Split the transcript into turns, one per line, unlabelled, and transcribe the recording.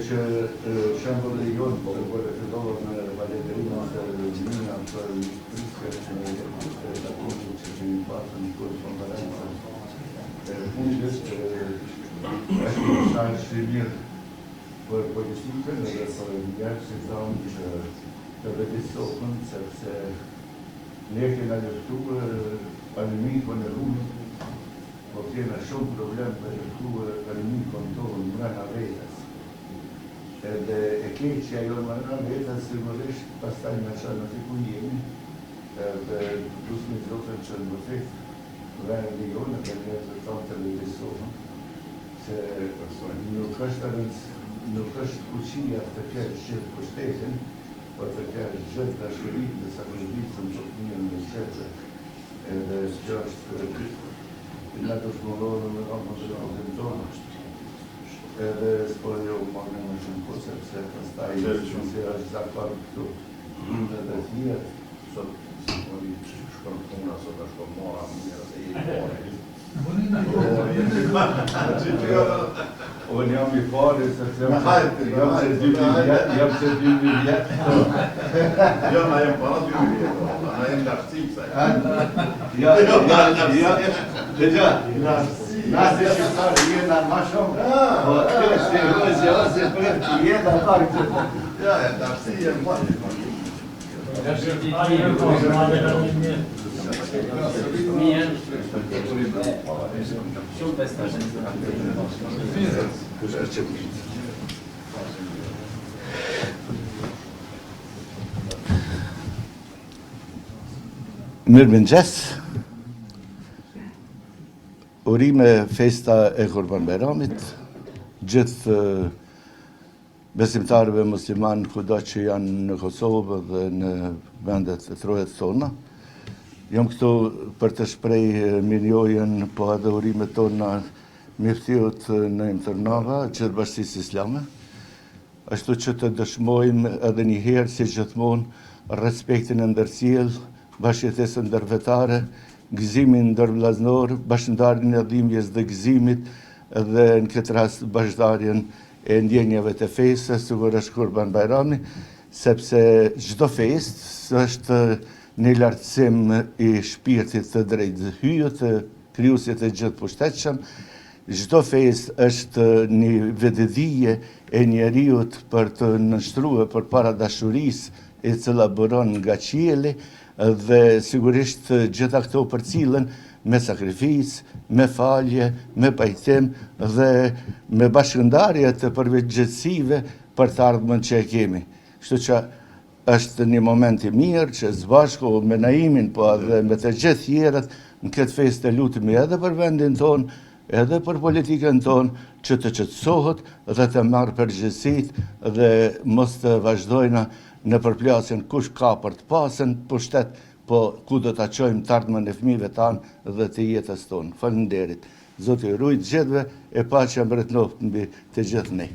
Që shembulli jonë, po të fillova me Valentirinë ose Lina për priskën e takutit që kemi pasur në këtë konferencë fundit, është një mesazh i mirë për politikën edhe për njerëzit që thonë që të vëdësohen sepse ne kemi luftuar alimikun e lumit, po kemi shumë problem për luftuar alimikun tonë brenda vetes. Edhe e keqja jo më në vetën sigurisht pastaj në qanë të ku jemi dhe lusmi zotën që në vërtet vendi jonë dhe njerëz të tonë të vëdësohen se nuk është fuqia të kesh gjithë pushtetin, por të kesh gjithë dashurit dhe sakrificën të fëmijën dhe qetë edhe që është në të shmëllorë në ramën të ramën tonë. Edhe s'po jo magnë në shumë po, sepse pastaj shumë se është zakon këtu inde dhe thjerë. Sot, si mori që shkon puna, sot është po mora mjërë se i pari. Unë jam i pari, sepse jam se 2 vjetë.
Jo, na jem para 2 vjetë, na jem lartësik,
Nasi shqiptarë jena ma shumë, po kështë e vëzja ose për të jena parë këtë.
Ja, e darësi e më
Mirëmëngjes. Urime festa e Kurban Bayramit, gjithë besimtarëve musliman kudo që janë në Kosovë dhe në vendet e trojet tona. Jam këtu për të shprej mirënjohjen, po edhe urimet tona mirëthiut në imtërnava, gjithë bashkësisë islame. Ashtu që të dëshmojmë edhe një herë si gjithmonë respektin e ndërsjellë, bashkëjetesën ndërvetare, gëzimin ndërvllaznor, bashkëndarjen e dhimbjes dhe gëzimit dhe në këtë rast bashkëndarjen e ndjenjave të fesë, sigurisht Kurban Bayrami, sepse çdo festë është një lartësim i shpirtit të drejthyjut, të krijuesit të gjithë pushtetshëm. Çdo festë është një vetëdije e njeriut për të nështruar përpara dashurisë e cila buron nga qielli, dhe sigurisht gjitha këto përcillen me sakrificë, me falje, me pajtim dhe me bashkëndarje të përveçgjësive për të ardhmen që e kemi. Kështu që është një moment i mirë që së bashku me naimin, po edhe me të gjithë tjerët në këtë festë të lutemi edhe për vendin tonë, edhe për politikën tonë, që të qetësohet dhe të marrë përgjegjësitë dhe mos të vazhdojnë në përplasjen kush ka për të pasën pushtet, po ku do ta çojmë të ardhmen e fëmijëve tanë dhe të jetës tonë. Faleminderit. Zoti ju ruaj të gjithëve e paqja mbretëroft mbi të gjithë ne.